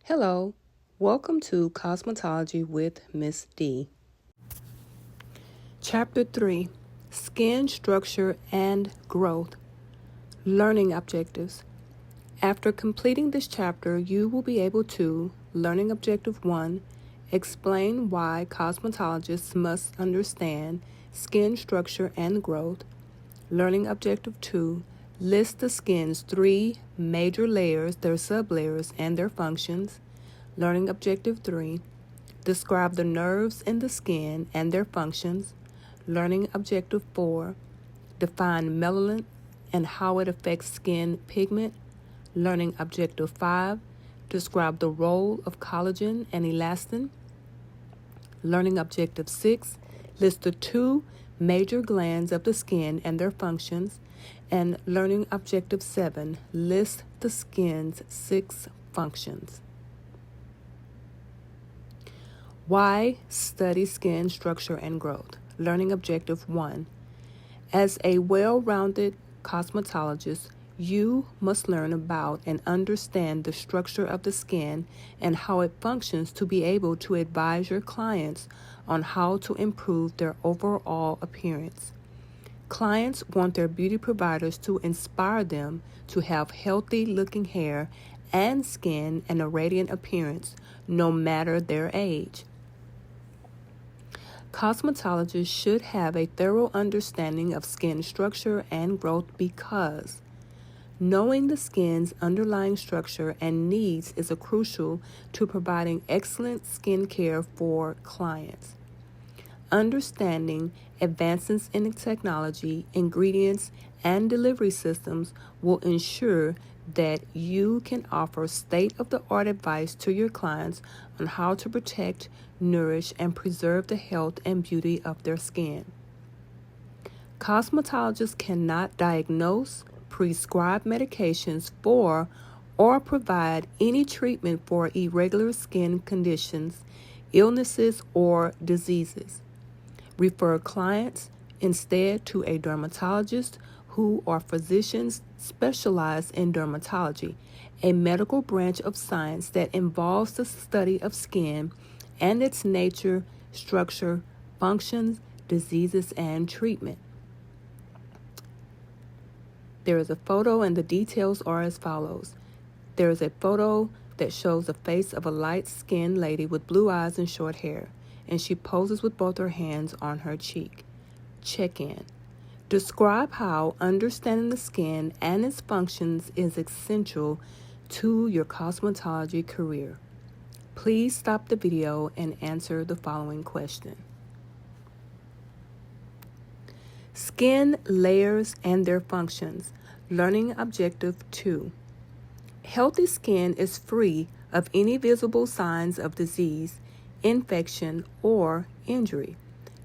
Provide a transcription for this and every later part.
Hello, welcome to Cosmetology with Miss D. Chapter 3, Skin Structure and Growth, Learning Objectives. After completing this chapter, you will be able to, Learning Objective 1, explain why cosmetologists must understand skin structure and growth. Learning Objective 2, list the skin's 3 major layers, their sublayers, and their functions. Learning Objective 3, describe the nerves in the skin and their functions. Learning Objective 4, define melanin and how it affects skin pigment. Learning Objective 5, describe the role of collagen and elastin. Learning Objective 6, list the 2 major glands of the skin and their functions. And Learning Objective 7, list the skin's 6 functions. Why study skin structure and growth? Learning Objective 1. As a well-rounded cosmetologist, you must learn about and understand the structure of the skin and how it functions to be able to advise your clients on how to improve their overall appearance. Clients want their beauty providers to inspire them to have healthy-looking hair and skin and a radiant appearance, no matter their age. Cosmetologists should have a thorough understanding of skin structure and growth because knowing the skin's underlying structure and needs is crucial to providing excellent skin care for clients. Understanding advances in technology, ingredients, and delivery systems will ensure that you can offer state-of-the-art advice to your clients on how to protect, nourish, and preserve the health and beauty of their skin. Cosmetologists cannot diagnose, prescribe medications for, or provide any treatment for irregular skin conditions, illnesses, or diseases. Refer clients instead to a dermatologist who are physicians specialized in dermatology, a medical branch of science that involves the study of skin and its nature, structure, functions, diseases, and treatment. There is a photo and the details are as follows. There is a photo that shows the face of a light-skinned lady with blue eyes and short hair, and she poses with both her hands on her cheek. Check-in. Describe how understanding the skin and its functions is essential to your cosmetology career. Please stop the video and answer the following question. Skin layers and their functions. Learning Objective 2. Healthy skin is free of any visible signs of disease, infection, or injury.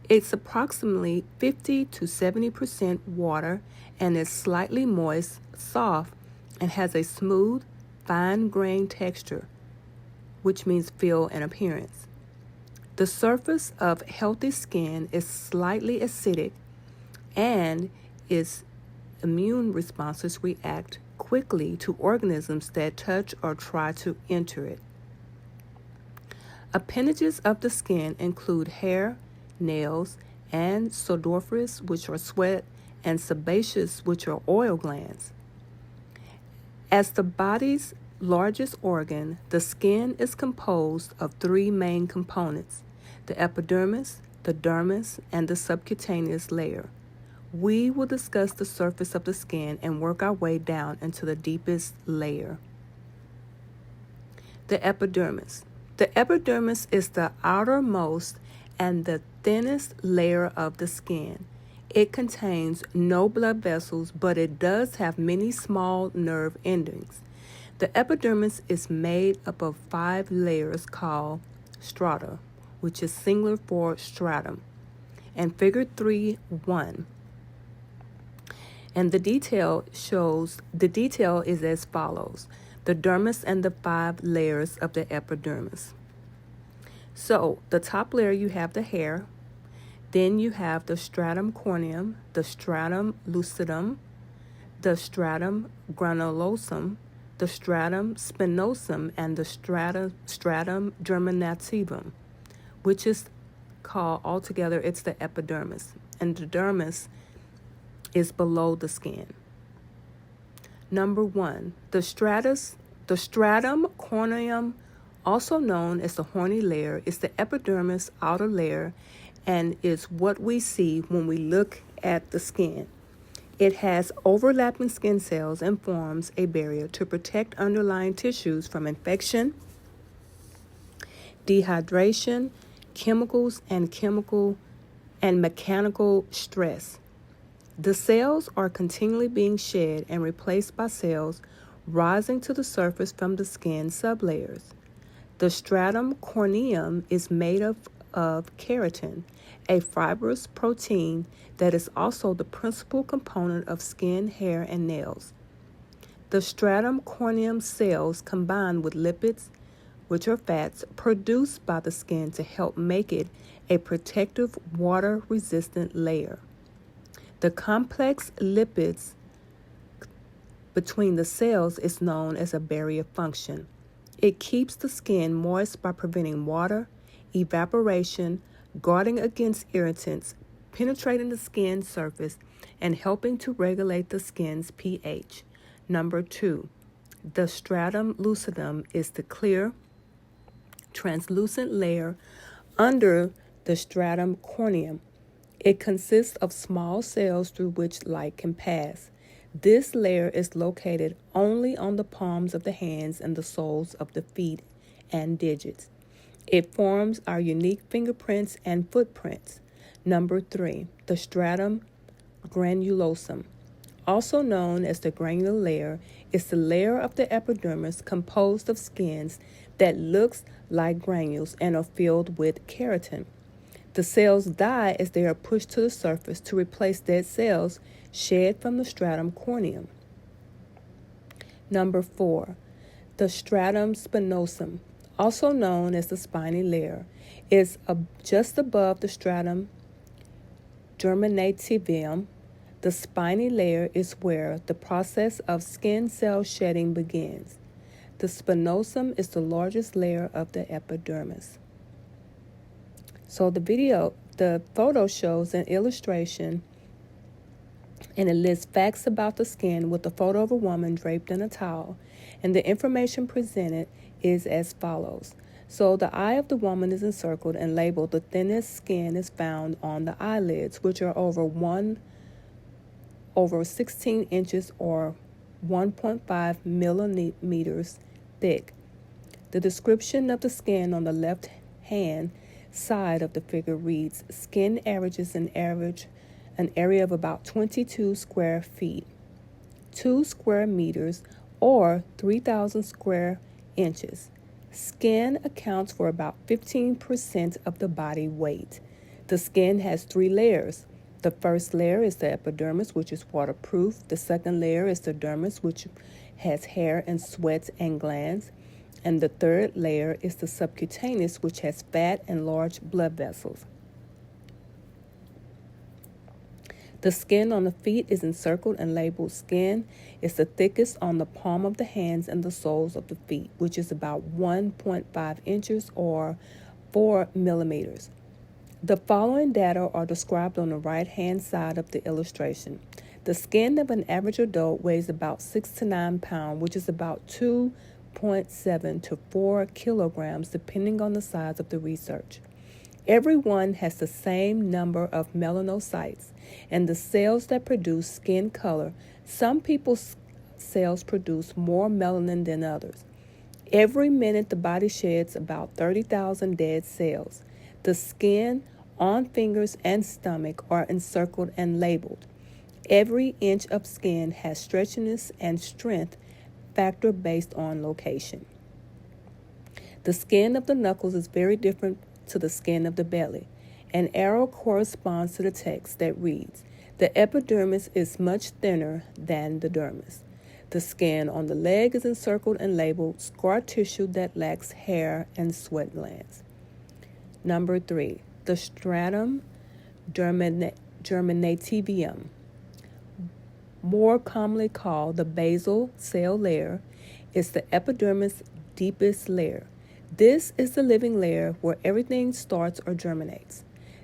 It's approximately 50 to 70% water and is slightly moist, soft, and has a smooth, fine-grained texture, which means feel and appearance. The surface of healthy skin is slightly acidic and its immune responses react quickly to organisms that touch or try to enter it. Appendages of the skin include hair, nails, and sudoriferous, which are sweat, and sebaceous, which are oil glands. As the body's largest organ, the skin is composed of 3 main components: the epidermis, the dermis, and the subcutaneous layer. We will discuss the surface of the skin and work our way down into the deepest layer. The epidermis. The epidermis is the outermost and the thinnest layer of the skin. It contains no blood vessels, but it does have many small nerve endings. The epidermis is made up of 5 layers called strata, which is singular for stratum, and figure 3.1. And the detail is as follows: the dermis and the 5 layers of the epidermis. So the top layer, you have the hair, then you have the stratum corneum, the stratum lucidum, the stratum granulosum, the stratum spinosum, and the stratum germinativum, which is called altogether, it's the epidermis. And the dermis is below the skin. Number 1, the stratum corneum, also known as the horny layer, is the epidermis outer layer and is what we see when we look at the skin. It has overlapping skin cells and forms a barrier to protect underlying tissues from infection, dehydration, chemicals, and mechanical stress. The cells are continually being shed and replaced by cells rising to the surface from the skin sublayers. The stratum corneum is made of keratin, a fibrous protein that is also the principal component of skin, hair, and nails. The stratum corneum cells combine with lipids, which are fats, produced by the skin to help make it a protective, water-resistant layer. The complex lipids between the cells is known as a barrier function. It keeps the skin moist by preventing water, evaporation, guarding against irritants, penetrating the skin surface, and helping to regulate the skin's pH. Number 2, the stratum lucidum is the clear, translucent layer under the stratum corneum. It consists of small cells through which light can pass. This layer is located only on the palms of the hands and the soles of the feet and digits. It forms our unique fingerprints and footprints. Number 3, the stratum granulosum, also known as the granular layer, is the layer of the epidermis composed of skins that looks like granules and are filled with keratin. The cells die as they are pushed to the surface to replace dead cells shed from the stratum corneum. Number 4, the stratum spinosum, also known as the spiny layer, is just above the stratum germinativum. The spiny layer is where the process of skin cell shedding begins. The spinosum is the largest layer of the epidermis. So the photo shows an illustration and it lists facts about the skin with a photo of a woman draped in a towel, and the information presented is as follows. So the eye of the woman is encircled and labeled. The thinnest skin is found on the eyelids, which are over 16 inches or 1.5 millimeters thick. The description of the skin on the left hand side of the figure reads, skin averages an area of about 22 square feet, 2 square meters, or 3,000 square inches. Skin accounts for about 15% of the body weight. The skin has 3 layers. The first layer is the epidermis, which is waterproof. The second layer is the dermis, which has hair and sweat and glands. And the third layer is the subcutaneous, which has fat and large blood vessels. The skin on the feet is encircled and labeled. Skin is the thickest on the palm of the hands and the soles of the feet, which is about 1.5 inches or 4 millimeters. The following data are described on the right-hand side of the illustration. The skin of an average adult weighs about 6 to 9 pounds, which is about 2.7 to 4 kilograms, depending on the size of the research. Everyone has the same number of melanocytes and the cells that produce skin color. Some people's cells produce more melanin than others. Every minute, the body sheds about 30,000 dead cells. The skin on fingers and stomach are encircled and labeled. Every inch of skin has stretchiness and strength factor based on location. The skin of the knuckles is very different to the skin of the belly. An arrow corresponds to the text that reads, the epidermis is much thinner than the dermis. The skin on the leg is encircled and labeled scar tissue that lacks hair and sweat glands. Number 3, the stratum germinativum, more commonly called the basal cell layer, is the epidermis' deepest layer. This is the living layer where everything starts or germinates.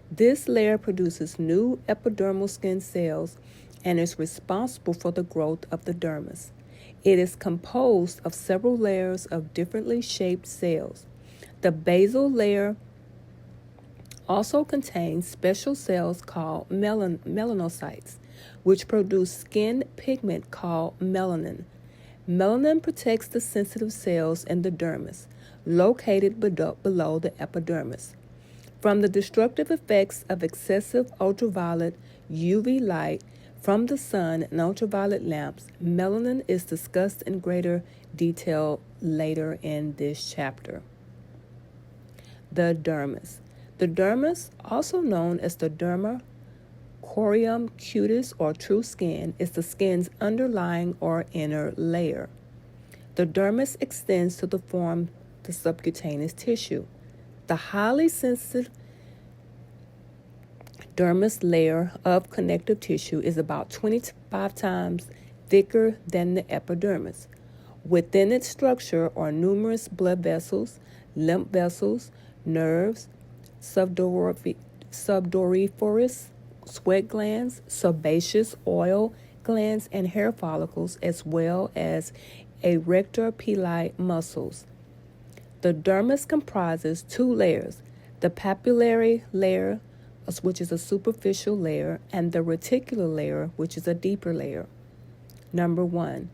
This layer produces new epidermal skin cells and is responsible for the growth of the dermis. It is composed of several layers of differently shaped cells. The basal layer also contains special cells called melanocytes, which produce skin pigment called melanin. Melanin protects the sensitive cells in the dermis, located below the epidermis, from the destructive effects of excessive ultraviolet UV light from the sun and ultraviolet lamps. Melanin is discussed in greater detail later in this chapter. The dermis. The dermis, also known as the derma, corium cutis, or true skin, is the skin's underlying or inner layer. The dermis extends to form the subcutaneous tissue. The highly sensitive dermis layer of connective tissue is about 25 times thicker than the epidermis. Within its structure are numerous blood vessels, lymph vessels, nerves, subdoriferous sweat glands, sebaceous oil glands, and hair follicles, as well as erector pili muscles. The dermis comprises two layers, the papillary layer, which is a superficial layer, and the reticular layer, which is a deeper layer. Number 1.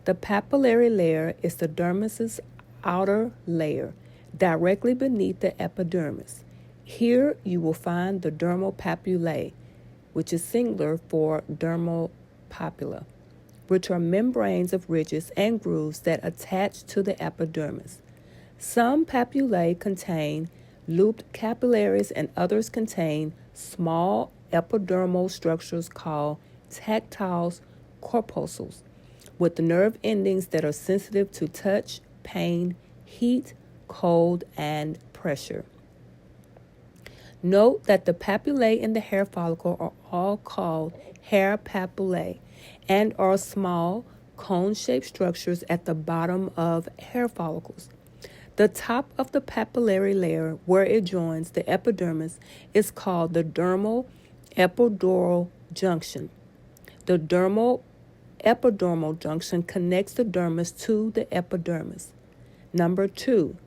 The papillary layer is the dermis's outer layer, directly beneath the epidermis. Here you will find the dermal papillae, which is singular for dermal papilla, which are membranes of ridges and grooves that attach to the epidermis. Some papillae contain looped capillaries and others contain small epidermal structures called tactile corpuscles, with nerve endings that are sensitive to touch, pain, heat, cold, and pressure. Note that the papillae in the hair follicle are all called hair papillae and are small, cone-shaped structures at the bottom of hair follicles. The top of the papillary layer, where it joins the epidermis, is called the dermal epidural junction. The dermal epidermal junction connects the dermis to the epidermis. Number 2.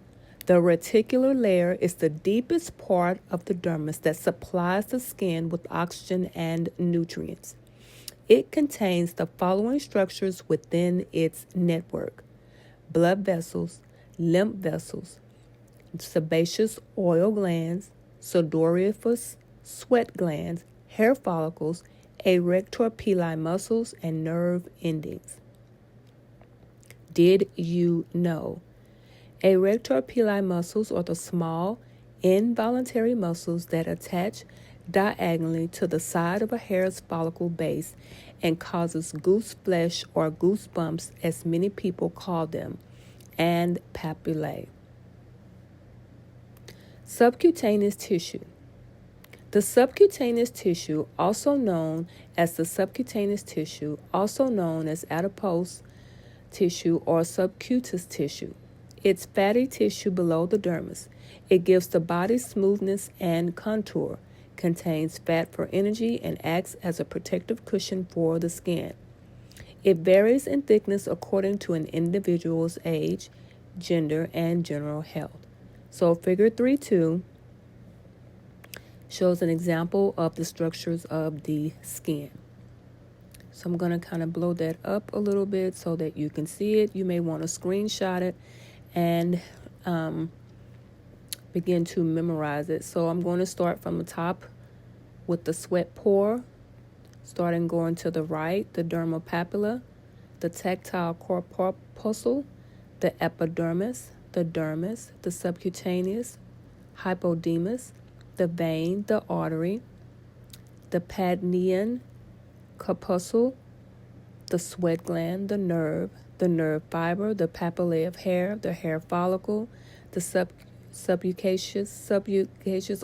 The reticular layer is the deepest part of the dermis that supplies the skin with oxygen and nutrients. It contains the following structures within its network: blood vessels, lymph vessels, sebaceous oil glands, sudoriferous sweat glands, hair follicles, erector pili muscles, and nerve endings. Did you know? Erector pili muscles are the small, involuntary muscles that attach diagonally to the side of a hair's follicle base and causes goose flesh or goosebumps, as many people call them, and papillae. Subcutaneous tissue. The subcutaneous tissue, also known as adipose tissue or subcutaneous tissue. It's fatty tissue below the dermis. It gives the body smoothness and contour, contains fat for energy, and acts as a protective cushion for the skin. It varies in thickness according to an individual's age, gender, and general health. So figure 3.2 shows an example of the structures of the skin. So I'm going to kind of blow that up a little bit so that you can see it. You may want to screenshot it and begin to memorize it. So I'm going to start from the top with the sweat pore, starting going to the right, the dermal papilla, the tactile corpuscle, the epidermis, the dermis, the subcutaneous, hypodermis, the vein, the artery, the Padnean corpuscle, the sweat gland, the nerve fiber, the papillae of hair, the hair follicle, the subcutaneous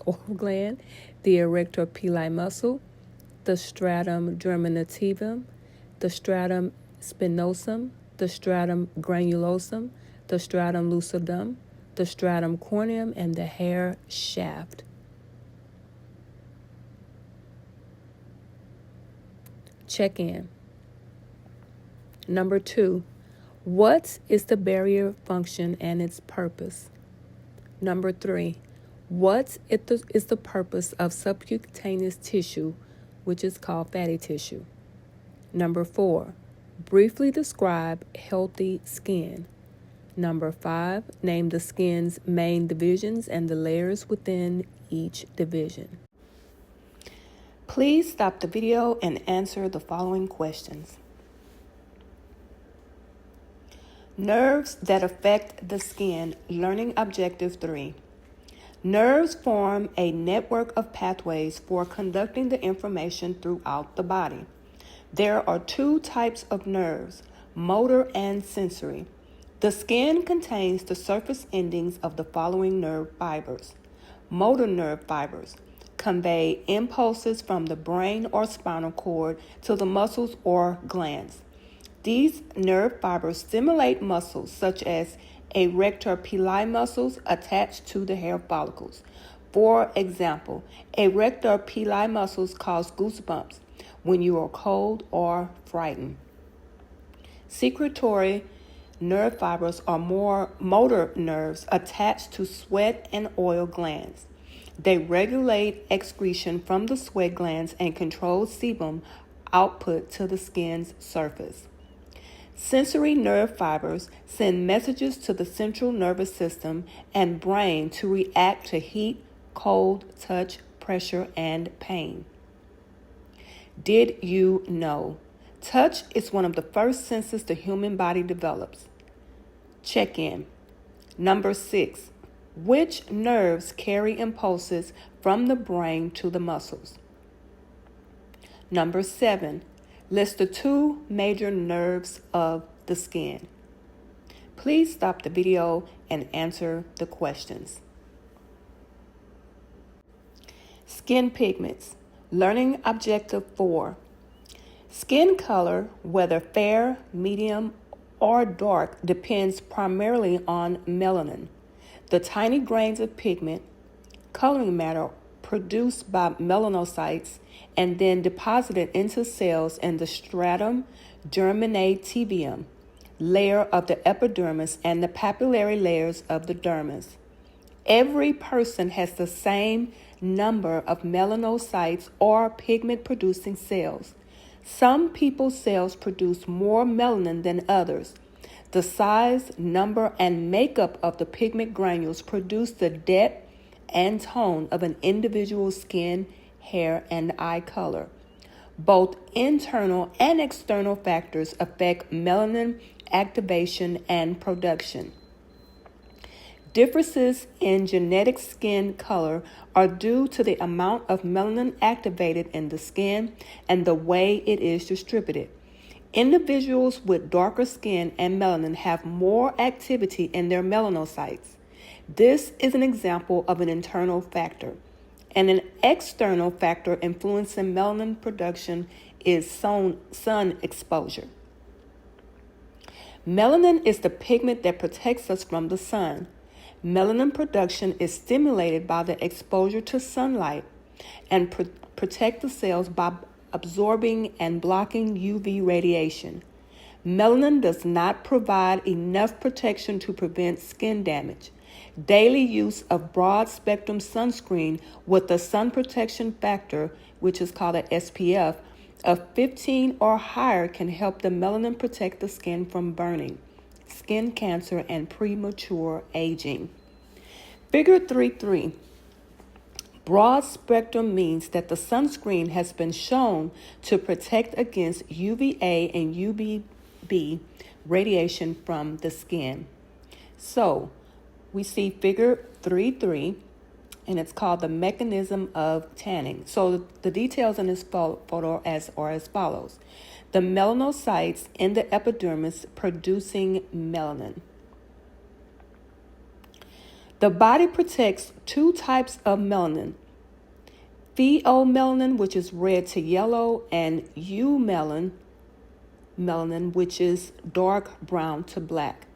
oil gland, the erector pili muscle, the stratum germinativum, the stratum spinosum, the stratum granulosum, the stratum lucidum, the stratum corneum, and the hair shaft. Check in. Number 2, what is the barrier function and its purpose? Number 3, what is the purpose of subcutaneous tissue, which is called fatty tissue? Number 4, briefly describe healthy skin. Number 5, name the skin's main divisions and the layers within each division. Please stop the video and answer the following questions. Nerves that affect the skin, learning objective 3. Nerves form a network of pathways for conducting the information throughout the body. There are 2 types of nerves, motor and sensory. The skin contains the surface endings of the following nerve fibers. Motor nerve fibers convey impulses from the brain or spinal cord to the muscles or glands. These nerve fibers stimulate muscles such as erector pili muscles attached to the hair follicles. For example, erector pili muscles cause goosebumps when you are cold or frightened. Secretory nerve fibers are more motor nerves attached to sweat and oil glands. They regulate excretion from the sweat glands and control sebum output to the skin's surface. Sensory nerve fibers send messages to the central nervous system and brain to react to heat, cold, touch, pressure, and pain. Did you know? Touch is one of the first senses the human body develops. Check in. Number 6. Which nerves carry impulses from the brain to the muscles? Number 7. List the 2 major nerves of the skin. Please stop the video and answer the questions. Skin pigments. Learning objective 4. Skin color, whether fair, medium, or dark, depends primarily on melanin, the tiny grains of pigment, coloring matter produced by melanocytes and then deposited into cells in the stratum germinativum layer of the epidermis and the papillary layers of the dermis. Every person has the same number of melanocytes or pigment-producing cells. Some people's cells produce more melanin than others. The size, number, and makeup of the pigment granules produce the depth and tone of an individual's skin, hair, and eye color. Both internal and external factors affect melanin activation and production. Differences in genetic skin color are due to the amount of melanin activated in the skin and the way it is distributed. Individuals with darker skin and melanin have more activity in their melanocytes. This is an example of an internal factor. And an external factor influencing melanin production is sun exposure. Melanin is the pigment that protects us from the sun. Melanin production is stimulated by the exposure to sunlight and protect the cells by absorbing and blocking UV radiation. Melanin does not provide enough protection to prevent skin damage. Daily use of broad-spectrum sunscreen with a sun protection factor, which is called an SPF, of 15 or higher can help the melanin protect the skin from burning, skin cancer, and premature aging. Figure 3.3. Broad spectrum means that the sunscreen has been shown to protect against UVA and UVB radiation from the skin. So, we see figure 3.3, and it's called the mechanism of tanning. So the details in this photo are as follows. The melanocytes in the epidermis producing melanin. The body protects 2 types of melanin. Pheomelanin, which is red to yellow, and eumelanin, melanin, which is dark brown to black.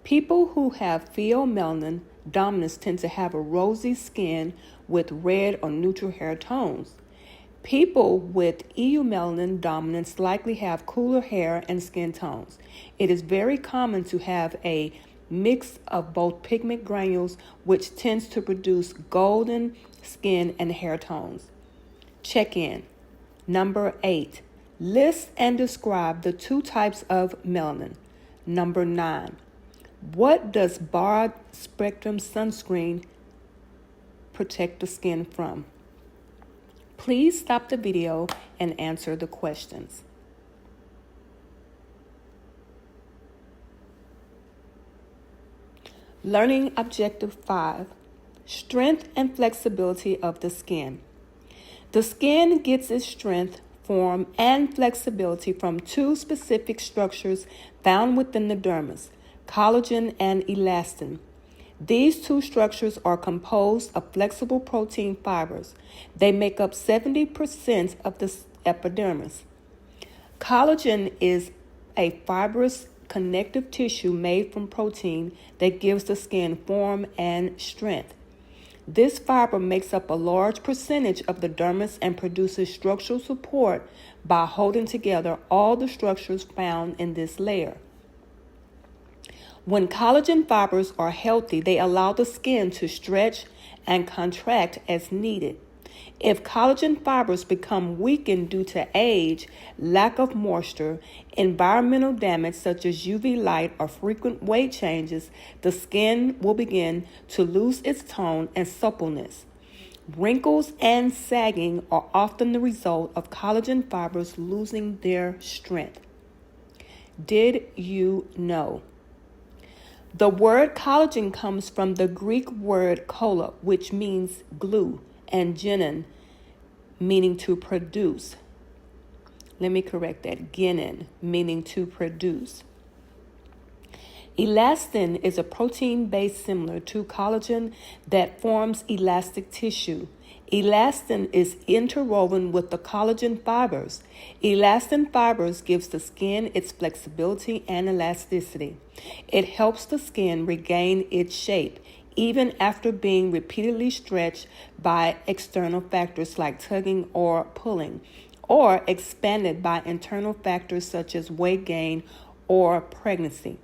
People who have pheomelanin dominance tend to have a rosy skin with red or neutral hair tones. People with eumelanin dominance likely have cooler hair and skin tones. It is very common to have a mix of both pigment granules, which tends to produce golden skin and hair tones. Check-in. Number 8. List and describe the two types of melanin. Number 9. What does broad spectrum sunscreen protect the skin from? Please stop the video and answer the questions. Learning Objective 5. Strength and flexibility of the skin. The skin gets its strength, form, and flexibility from two specific structures found within the dermis: collagen and elastin. These two structures are composed of flexible protein fibers. They make up 70% of the epidermis. Collagen is a fibrous connective tissue made from protein that gives the skin form and strength. This fiber makes up a large percentage of the dermis and produces structural support by holding together all the structures found in this layer. When collagen fibers are healthy, they allow the skin to stretch and contract as needed. If collagen fibers become weakened due to age, lack of moisture, environmental damage such as UV light, or frequent weight changes, the skin will begin to lose its tone and suppleness. Wrinkles and sagging are often the result of collagen fibers losing their strength. Did you know? The word collagen comes from the Greek word kolla, which means glue, and genin, meaning to produce. Let me correct that. Genin, meaning to produce. Elastin is a protein base similar to collagen that forms elastic tissue. Elastin is interwoven with the collagen fibers. Elastin fibers gives the skin its flexibility and elasticity. It helps the skin regain its shape, even after being repeatedly stretched by external factors like tugging or pulling, or expanded by internal factors such as weight gain or pregnancy.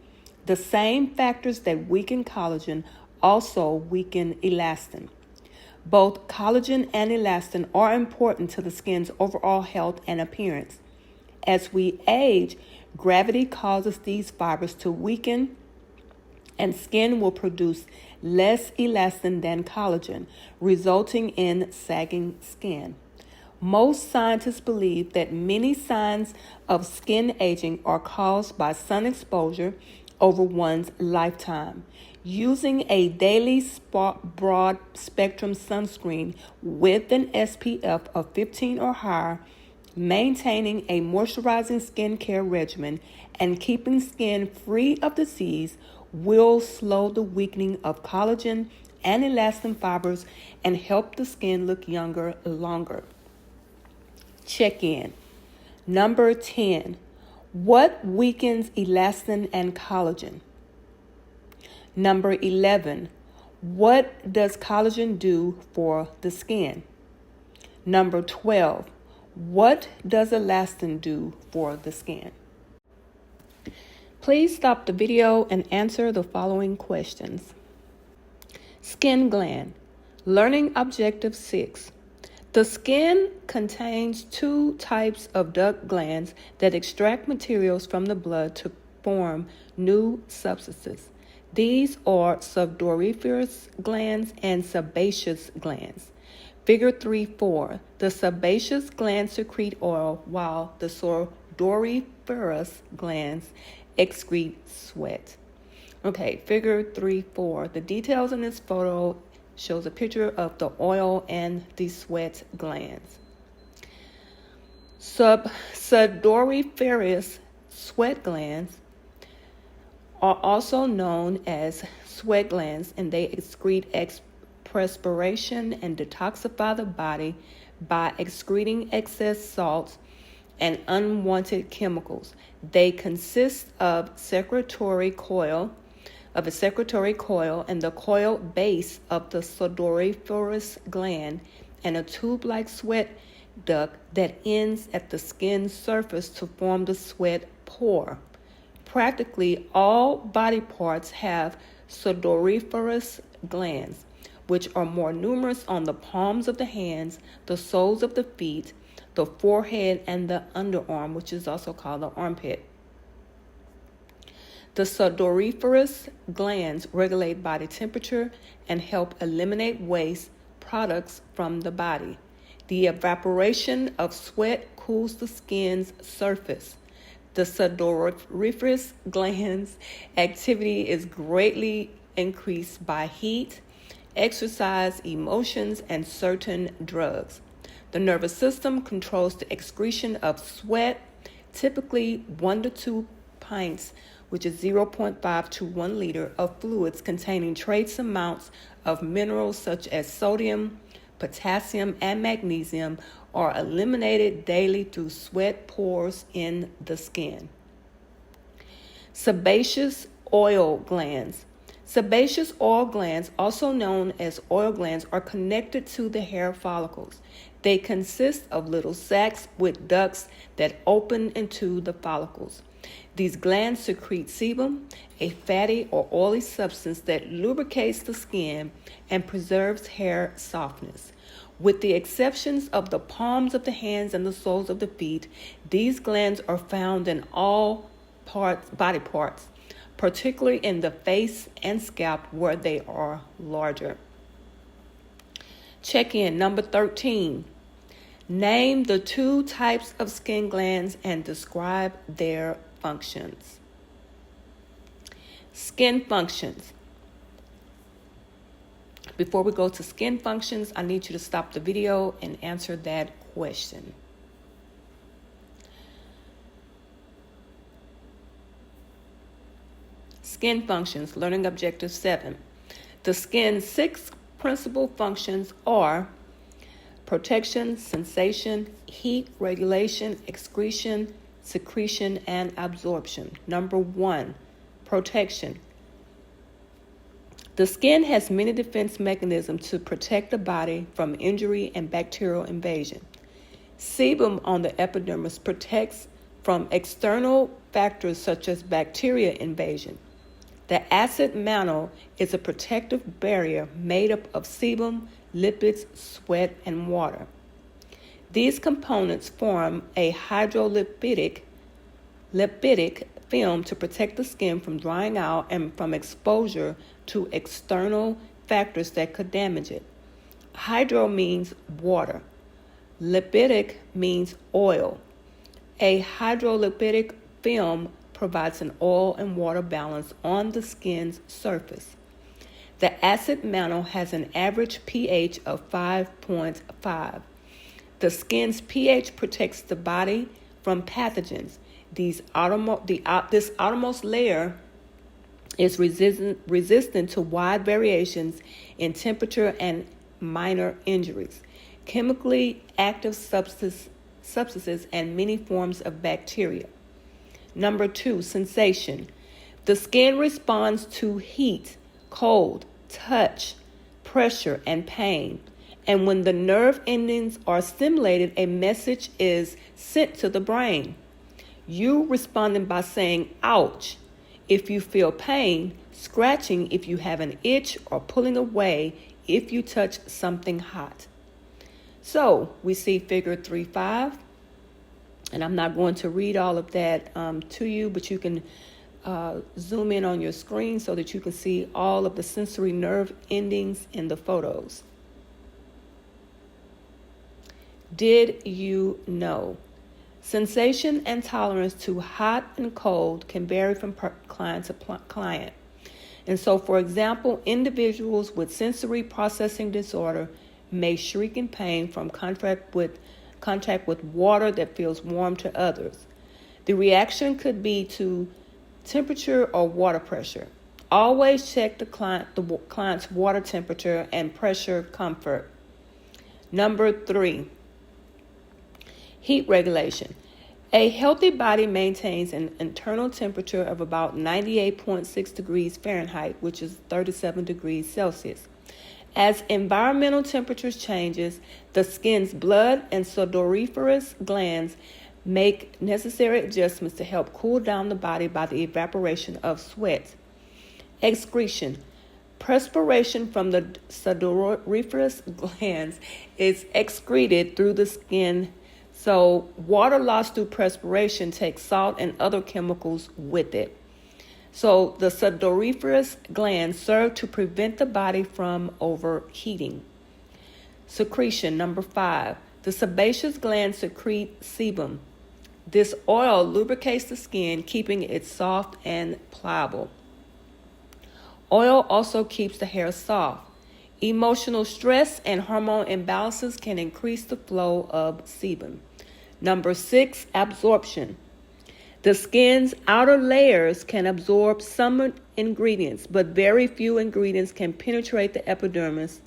The same factors that weaken collagen also weaken elastin. Both collagen and elastin are important to the skin's overall health and appearance. As we age, gravity causes these fibers to weaken, and skin will produce less elastin than collagen, resulting in sagging skin. Most scientists believe that many signs of skin aging are caused by sun exposure over one's lifetime. Using a daily broad spectrum sunscreen with an SPF of 15 or higher, maintaining a moisturizing skincare regimen, and keeping skin free of disease will slow the weakening of collagen and elastin fibers and help the skin look younger longer. Check in. Number 10. What weakens elastin and collagen? Number 11. What does collagen do for the skin? Number 12. What does elastin do for the skin? Please stop the video and answer the following questions. Skin gland. Learning Objective 6. The skin contains two types of duct glands that extract materials from the blood to form new substances. These are sudoriferous glands and sebaceous glands. Figure 3.4. The sebaceous glands secrete oil while the sudoriferous glands excrete sweat. Okay, figure 3.4. The details in this photo shows a picture of the oil and the sweat glands. Sudoriferous sweat glands are also known as sweat glands, and they excrete perspiration and detoxify the body by excreting excess salts and unwanted chemicals. They consist of a secretory coil and the coil base of the sudoriferous gland and a tube-like sweat duct that ends at the skin surface to form the sweat pore. Practically all body parts have sudoriferous glands, which are more numerous on the palms of the hands, the soles of the feet, the forehead, and the underarm, which is also called the armpit. The sudoriferous glands regulate body temperature and help eliminate waste products from the body. The evaporation of sweat cools the skin's surface. The sudoriferous glands' activity is greatly increased by heat, exercise, emotions, and certain drugs. The nervous system controls the excretion of sweat, typically 1 to 2 pints, which is 0.5 to 1 liter of fluids containing trace amounts of minerals such as sodium, potassium, and magnesium are eliminated daily through sweat pores in the skin. Sebaceous oil glands. Sebaceous oil glands, also known as oil glands, are connected to the hair follicles. They consist of little sacs with ducts that open into the follicles. These glands secrete sebum, a fatty or oily substance that lubricates the skin and preserves hair softness. With the exceptions of the palms of the hands and the soles of the feet, these glands are found in all body parts, particularly in the face and scalp where they are larger. Check-in number 13. Name the 2 types of skin glands and describe their functions. Skin functions. Before we go to skin functions, I need you to stop the video and answer that question. Skin functions, learning objective 7. The skin's 6 principal functions are protection, sensation, heat regulation, excretion, secretion, and absorption. Number 1, protection. The skin has many defense mechanisms to protect the body from injury and bacterial invasion. Sebum on the epidermis protects from external factors such as bacteria invasion. The acid mantle is a protective barrier made up of sebum, lipids, sweat, and water. These components form a hydrolipidic film to protect the skin from drying out and from exposure to external factors that could damage it. Hydro means water. Lipidic means oil. A hydrolipidic film provides an oil and water balance on the skin's surface. The acid mantle has an average pH of 5.5. The skin's pH protects the body from pathogens. This outermost layer is resistant to wide variations in temperature and minor injuries, chemically active substances, and many forms of bacteria. Number 2, sensation. The skin responds to heat, cold, touch, pressure, and pain. And when the nerve endings are stimulated, a message is sent to the brain. You responding by saying, ouch, if you feel pain, scratching if you have an itch, or pulling away if you touch something hot. So we see figure 3.5. And I'm not going to read all of that to you, but you can zoom in on your screen so that you can see all of the sensory nerve endings in the photos. Did you know? Sensation and tolerance to hot and cold can vary from client to client. And so, for example, individuals with sensory processing disorder may shriek in pain from contact with water that feels warm to others. The reaction could be to temperature or water pressure. Always check the client's water temperature and pressure comfort. Number 3, heat regulation. A healthy body maintains an internal temperature of about 98.6 degrees Fahrenheit, which is 37 degrees Celsius. As environmental temperatures changes, the skin's blood and sudoriferous glands make necessary adjustments to help cool down the body by the evaporation of sweat. Excretion. Perspiration from the sudoriferous glands is excreted through the skin. So water lost through perspiration takes salt and other chemicals with it. So the sudoriferous glands serve to prevent the body from overheating. Secretion, number 5. The sebaceous glands secrete sebum. This oil lubricates the skin, keeping it soft and pliable. Oil also keeps the hair soft. Emotional stress and hormone imbalances can increase the flow of sebum. Number 6, absorption. The skin's outer layers can absorb some ingredients, but very few ingredients can penetrate the epidermis.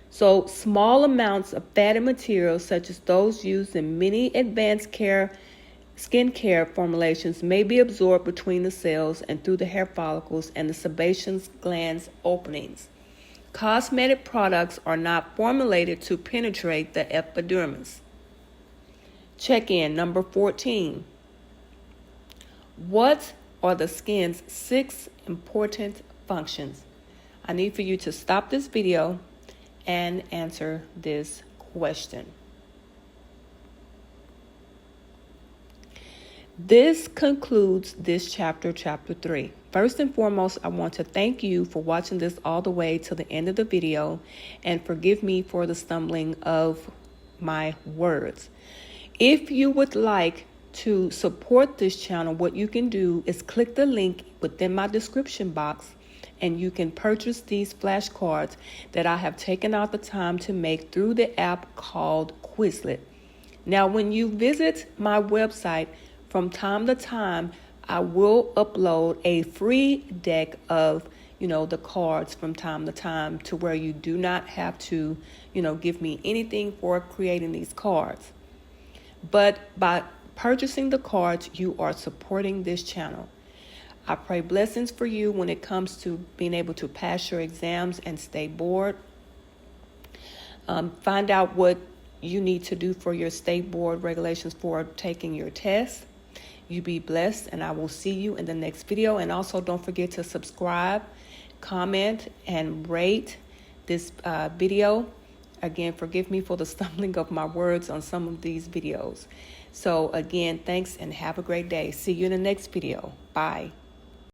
So small amounts of fatty materials, such as those used in many advanced skincare formulations, may be absorbed between the cells and through the hair follicles and the sebaceous glands openings. Cosmetic products are not formulated to penetrate the epidermis. Check-in, number 14. What are the skin's 6 important functions? I need for you to stop this video and answer this question. This concludes this chapter 3. First and foremost, I want to thank you for watching this all the way to the end of the video, and forgive me for the stumbling of my words. If you would like to support this channel, what you can do is click the link within my description box, and you can purchase these flashcards that I have taken out the time to make through the app called Quizlet. Now, when you visit my website, from time to time, I will upload a free deck of, the cards from time to time, to where you do not have to, give me anything for creating these cards. But by purchasing the cards, you are supporting this channel. I pray blessings for you when it comes to being able to pass your exams and stay board. Find out what you need to do for your state board regulations for taking your test. You be blessed, and I will see you in the next video. And also, don't forget to subscribe, comment, and rate this video. Again, forgive me for the stumbling of my words on some of these videos. So again, thanks and have a great day. See you in the next video. Bye.